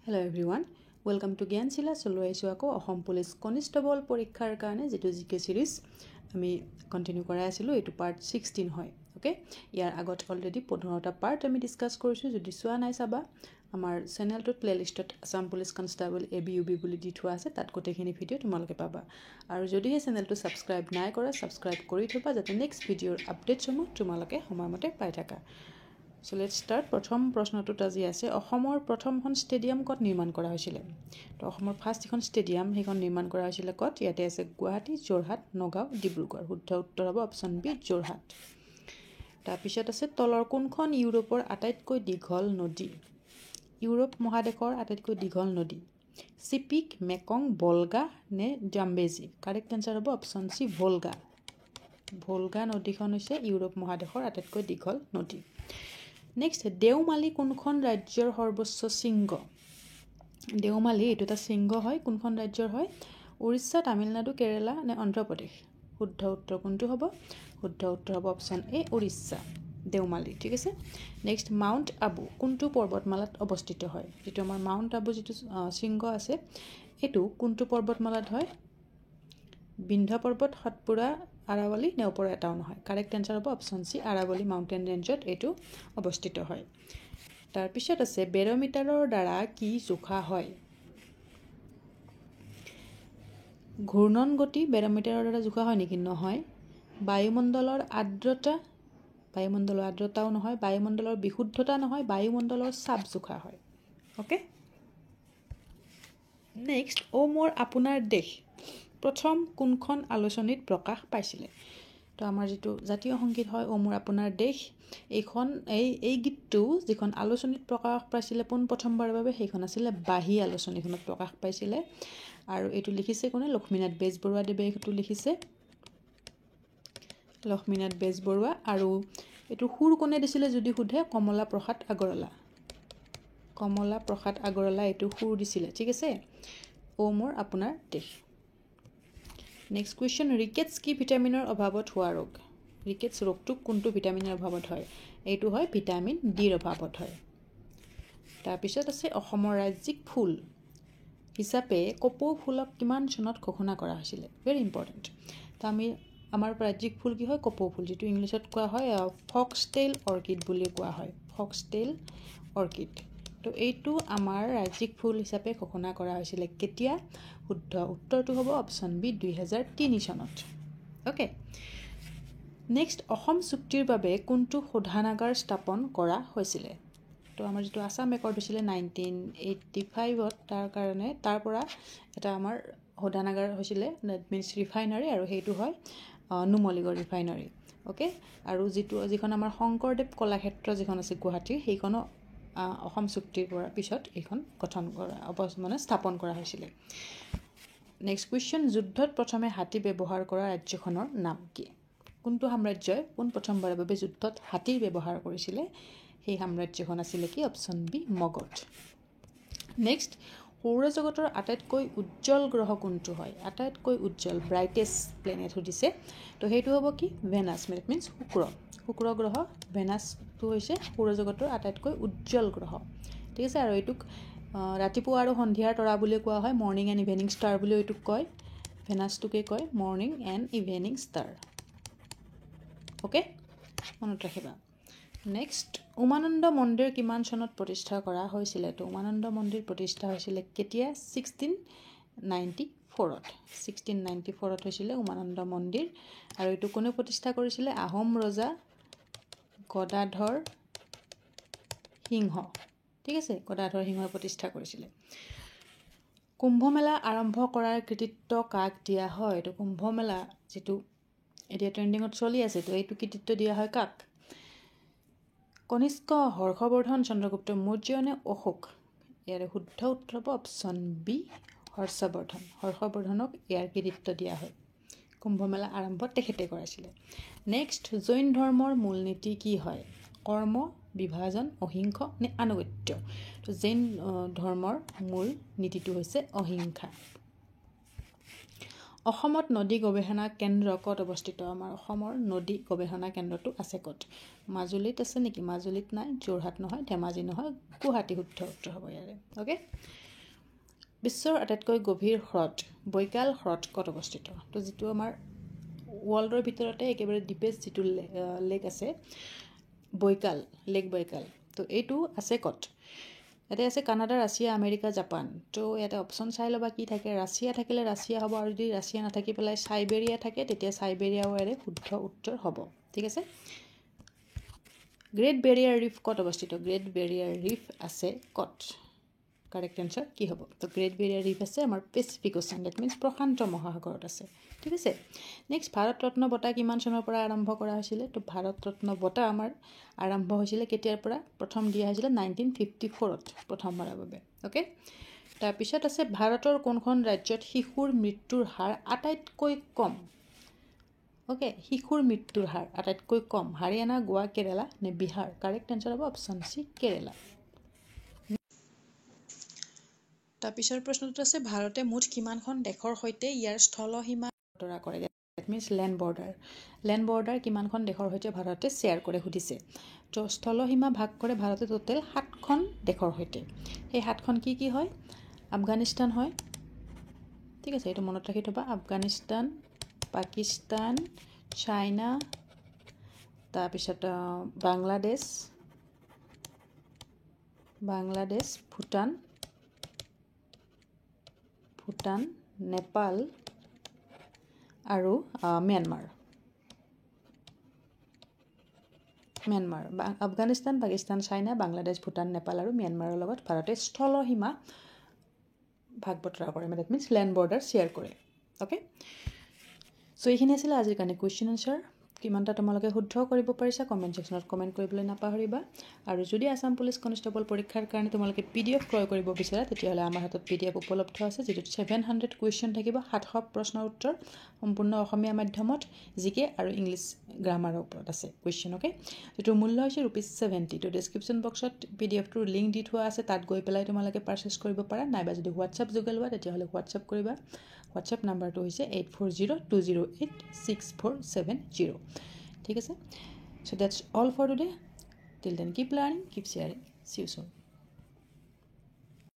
Hello everyone, welcome to Gyanshila. Solo aisu ako Ahom Police Constable পৰীক্ষাৰ কাৰণে যেটো জিকে সিৰিজ আমি কন্টিনিউ কৰাই আছিলো এটো পাৰ্ট 16 হয় ওকে ইয়াৰ আগত অলৰেডি 15টা পাৰ্ট আমি ডিসকাস কৰিছো যদি সোৱা নাই চাবা আমাৰ চেনেলটোত প্লেলিষ্টত আসাম পুলিচ কনস্টেবল এবিইউবি বুলি দি থোৱা আছে তাত গোটেইখিনি ভিডিও তোমালোকে পাবা আৰু যদি এই চেনেলটো সাবস্ক্ৰাইব নাই কৰা সাবস্ক্ৰাইব কৰি থবা যাতে নেক্সট ভিডিওৰ আপডেটসমূহ তোমালোকে সময়মতে পাই থাকা So let's start. প্ৰথম প্ৰশ্নটোত আজি আছে অসমৰ প্ৰথমখন ষ্টেডিয়াম কত নিৰ্মাণ কৰা হৈছিল তো অসমৰ ফাৰ্ষ্ট এখন ষ্টেডিয়াম হেখন নিৰ্মাণ কৰা হৈছিল কত ইয়াতে আছে গুৱাহাটী যোৰহাট নগাঁও ডিব্ৰুগড় শুদ্ধ উত্তৰ হ'ব অপচন বি যোৰহাট তাৰ পিছত আছে তলৰ কোনখন ইউৰোপৰ আটাইতকৈ দীঘল নদী ইউৰোপ মহাদেশৰ আটাইতকৈ দীঘল নদী সিপিক মেকং ভলগা নে জাম্বেজি কাৰেক্ট আনসাৰ হ'ব অপচন সি ভলগা ভলগা নদীখন হৈছে ইউৰোপ মহাদেশৰ আটাইতকৈ দীঘল নদী Next, দেওমালী কোনখন ৰাজ্যৰ সৰ্বোচ্চ শৃংগ দেওমালী এটোটা শৃংগ হয় কোনখন ৰাজ্যৰ হয় উৰিষ্যা তামিলনাডু কেৰালা নে অন্ধ্ৰপ্ৰদেশ শুদ্ধ উত্তৰ কোনটো হ'ব শুদ্ধ উত্তৰ হ'ব অপচন এ উৰিষ্যা দেওমালী ঠিক আছে নেক্সট মাউণ্ট আবু কোনটো পৰ্বতমালাত অৱস্থিত হয় যেটো আমাৰ মাউণ্ট আবু যেটো শৃংগ আছে এটো কোনটো পৰ্বতমালাত হয় বিন্ধ্য পৰ্বত সাতপুৰা আৰাৱলী নে ওপৰ এটাও নহয় কাৰেক্ট আনসাৰ হ'ব অপচন সি আৰাৱলী মাউণ্টেন ৰেঞ্জত এটো অৱস্থিত হয় তাৰ পিছত আছে বেৰোমিটাৰৰ দ্বাৰা কি জোখা হয় ঘূৰ্ণন গতি বেৰোমিটাৰৰ দ্বাৰা জোখা হয় নেকি নহয় বায়ুমণ্ডলৰ আৰ্দ্ৰতাও নহয় বায়ুমণ্ডলৰ বিশুদ্ধতা নহয় বায়ুমণ্ডলৰ চাপ জোখা হয় ওকে নেক্সট ও মোৰ আপোনাৰ দেশ প্ৰথম কোনখন আলোচনীত প্ৰকাশ পাইছিল তো আমাৰ যেটো জাতীয় সংগীত হয় ও মোৰ আপোনাৰ দেশ এইখন এই গীতটো যিখন আলোচনীত প্ৰকাশ পাইছিল পোন প্ৰথমবাৰৰ বাবে সেইখন আছিল বাহি আলোচনীখনত প্ৰকাশ পাইছিল আৰু এটো লিখিছে কোনে লক্ষ্মীনাথ বেজবৰুৱা দেৱে এটো লিখিছে লক্ষ্মীনাথ বেজবৰুৱা আৰু এটো সুৰ কোনে দিছিল যদি সুধে কমলা প্ৰসাদ আগৰৱালা এটো সুৰ দিছিল ঠিক আছে ও মোৰ আপোনাৰ দেশ নেক্সট কোৱেশ্চন ৰিকেটস কি ভিটামিনৰ অভাৱত হোৱা ৰোগ ৰিকেটস ৰোগটো কোনটো ভিটামিনৰ অভাৱত হয় এইটো হয় ভিটামিন ডি ৰ অভাৱত হয় তাৰ পিছত আছে অসমৰ ৰাজ্যিক ফুল হিচাপে কপৌ ফুলক কিমান চনত ঘোষণা কৰা হৈছিল ভেৰি ইম্পৰ্টেন্ট তো আমি আমাৰ ৰাজ্যিক ফুল কি হয় কপৌ ফুল যেটো ইংলিছত কোৱা হয় ফক্সটেইল অৰ্কিড বুলি কোৱা হয় ফক্সটেইল অৰ্কিড তো এইটো আমাৰ ৰাজ্যিক ফুল হিচাপে ঘোষণা কৰা হৈছিল কেতিয়া শুদ্ধ উত্তৰটো হ'ব অপচন বি 2003 চনত ওকে নেক্সট অসম চুক্তিৰ বাবে কোনটো শোধানাগাৰ স্থাপন কৰা হৈছিল তো আমাৰ যেটো আসাম একৰ্ড হৈছিল 1985ত তাৰ কাৰণে তাৰ পৰা এটা আমাৰ শোধানাগাৰ হৈছিল দ্যাট মিন্স ৰিফাইনাৰী আৰু হেইটো হয় নুমলীগড় ৰিফাইনাৰী ওকে আৰু যিখন আমাৰ শংকৰদেৱ কলাক্ষেত্ৰ যিখন আছে গুৱাহাটীৰ সেইখনো অসম চুক্তিৰ পৰা পিছত এইখন গঠন কৰা মানে স্থাপন কৰা হৈছিল নেক্সট কোৱেশ্চন যুদ্ধত প্ৰথমে হাতী ব্যৱহাৰ কৰা ৰাজ্যখনৰ নাম কি কোনটো সাম্ৰাজ্যই কোন প্ৰথমবাৰৰ বাবে যুদ্ধত হাতী ব্যৱহাৰ কৰিছিল সেই সাম্ৰাজ্যখন আছিল কি অপচন বি মগধ নেক্সট সৌৰজগতৰ আটাইতকৈ উজ্জ্বল গ্ৰহ কোনটো হয় আটাইতকৈ উজ্জ্বল ব্ৰাইটেষ্ট প্লেনেট সুধিছে তো হেইটো হ'ব কি ভেনাছ দ্যাট মিন্স শুক্ৰ গ্ৰহ ভেনাছটো হৈছে সৌৰজগতৰ আটাইতকৈ উজ্জ্বল গ্ৰহ ঠিক আছে আৰু এইটোক ৰাতিপুৱা আৰু সন্ধিয়াৰ তৰা বুলি কোৱা হয় মৰ্নিং এণ্ড ইভিনিং ষ্টাৰ বুলি এইটোক কয় ভেনাছটোকে কয় morning and evening star okay মনত ৰাখিবা নেক্সট উমানন্দ মন্দিৰ কিমান চনত প্ৰতিষ্ঠা কৰা হৈছিল তো উমানন্দ মন্দিৰ প্ৰতিষ্ঠা হৈছিল কেতিয়া 1694ত হৈছিল উমানন্দ মন্দিৰ আৰু এইটো কোনে প্ৰতিষ্ঠা কৰিছিল আহোম ৰজা গদাধৰ সিংহ ঠিক আছে গদাধৰ সিংহই প্ৰতিষ্ঠা কৰিছিল কুম্ভ মেলা আৰম্ভ কৰাৰ কৃতিত্ব কাক দিয়া হয় তো কুম্ভ মেলা যেটো এতিয়া ট্ৰেন্ডিংত চলি আছে তো এইটো কৃতিত্ব দিয়া হয় কাক কনিষ্ক হৰ্ষবৰ্ধন চন্দ্ৰগুপ্ত মৌৰ্য নে অশোক ইয়াৰ শুদ্ধ উত্তৰ হ'ব অপচন বি হৰ্ষবৰ্ধনক ইয়াৰ কৃতিত্ব দিয়া হয় কুম্ভ মেলা আৰম্ভ তেখেতে কৰাইছিল নেক্সট জৈন ধৰ্মৰ মূলনীতি কি হয় কৰ্ম বিভাজন অহিংসা নে আনুগত্য তো জৈন ধৰ্মৰ মূল নীতিটো হৈছে অহিংসা অসমত নদী গৱেষণা কেন্দ্ৰ ক'ত অৱস্থিত আমাৰ অসমৰ নদী গৱেষণা কেন্দ্ৰটো আছে ক'ত মাজুলীত আছে নেকি মাজুলীত নাই যোৰহাট নহয় ধেমাজি নহয় গুৱাহাটী শুদ্ধ উত্তৰ হ'ব ইয়াৰে ওকে বিশ্বৰ আটাইতকৈ গভীৰ হ্ৰদ বৈকাল হ্ৰদ ক'ত অৱস্থিত তো যিটো আমাৰ ৱৰ্ল্ডৰ ভিতৰতে একেবাৰে ডিপেষ্ট যিটো লেক আছে বৈকাল লেক বৈকাল তো এইটো আছে ক'ত ইয়াতে আছে কানাডা ৰাছিয়া আমেৰিকা জাপান তো ইয়াতে অপশ্যন চাই ল'বা কি থাকে ৰাছিয়া থাকিলে ৰাছিয়া হ'ব আৰু যদি ৰাছিয়া নাথাকি পেলাই চাইবেৰিয়া থাকে তেতিয়া চাইবেৰিয়াও ইয়াৰে শুদ্ধ উত্তৰ হ'ব ঠিক আছে গ্ৰেট বেৰিয়াৰ ৰিফ ক'ত অৱস্থিত গ্ৰেট বেৰিয়াৰ ৰিফ আছে ক'ত কাৰেক্ট এনসাৰ কি হ'ব তো গ্ৰেট বেৰিয়াৰ ৰিফ আছে আমাৰ পেচিফিক ওচেন দ্যাট মিন্স প্ৰশান্ত মহাসাগৰত আছে ঠিক আছে নেক্সট ভাৰত ৰত্ন বঁটা কিমান চনৰ পৰা আৰম্ভ কৰা হৈছিলে তো ভাৰত ৰত্ন বঁটা আমাৰ আৰম্ভ হৈছিলে কেতিয়াৰ পৰা প্ৰথম দিয়া হৈছিলে 1954ত প্ৰথমবাৰৰ বাবে ওকে তাৰপিছত আছে ভাৰতৰ কোনখন ৰাজ্যত শিশুৰ মৃত্যুৰ হাৰ আটাইতকৈ কম ওকে শিশুৰ মৃত্যুৰ হাৰ আটাইতকৈ কম হাৰিয়ানা গোৱা কেৰালা নে বিহাৰ কাৰেক্ট এনসাৰ হ'ব অপশ্যন সি কেৰালা তাৰপিছৰ প্ৰশ্নটো আছে ভাৰতে মুঠ কিমানখন দেশৰ সৈতে ইয়াৰ স্থলসীমা বতৰা কৰে দ্যাট মিন্স লেণ্ড বৰ্ডাৰ কিমানখন দেশৰ সৈতে ভাৰতে শ্বেয়াৰ কৰে সুধিছে তো স্থলসীমা ভাগ কৰে ভাৰতে টোটেল 7খন দেশৰ সৈতে সেই 7খন কি হয় আফগানিস্তান হয় ঠিক আছে এইটো মনত ৰাখি থবা আফগানিস্তান পাকিস্তান চাইনা তাৰপিছত বাংলাদেশ ভূটান নেপাল আৰু ম্যানমাৰ আফগানিস্তান পাকিস্তান চাইনা বাংলাদেশ ভূটান নেপাল আৰু ম্যানমাৰৰ লগত ভাৰতে স্থলসীমা ভাগ বতৰা কৰে that means land border share কৰে ওকে সো এইখিনি আছিল আজিৰ কাৰণে কুৱেশ্যন আনসাৰ কিমানটা তোমালোকে শুদ্ধ কৰিব পাৰিছা কমেণ্ট ছেকশ্যনত কমেণ্ট কৰিবলৈ নাপাহৰিবা আৰু যদি আসাম পুলিচ কনষ্টেবল পৰীক্ষাৰ কাৰণে তোমালোকে PDF ক্ৰয় কৰিব বিচাৰা তেতিয়াহ'লে আমাৰ হাতত PDF উপলব্ধ আছে যিটোত 700 কুৱেশ্যন থাকিব 700 প্ৰশ্নৰ উত্তৰ সম্পূৰ্ণ অসমীয়া মাধ্যমত জিকে আৰু ইংলিছ গ্ৰামাৰৰ ওপৰত আছে কুৱেশ্যন ওকে যিটো মূল্য হৈছে ₹70 তো ডেছক্ৰিপশ্যন বক্সত PDFটোৰ লিংক দি থোৱা আছে তাত গৈ পেলাই তোমালোকে পাৰচেজ কৰিব পাৰা নাইবা যদি হোৱাটছআপ যোগাল লোৱা তেতিয়াহ'লে হোৱাটছআপ কৰিবা হোৱাটছআপ নাম্বাৰটো হৈছে 8402086470 ঠিক আছে so that's all for today till then keep learning keep sharing see you soon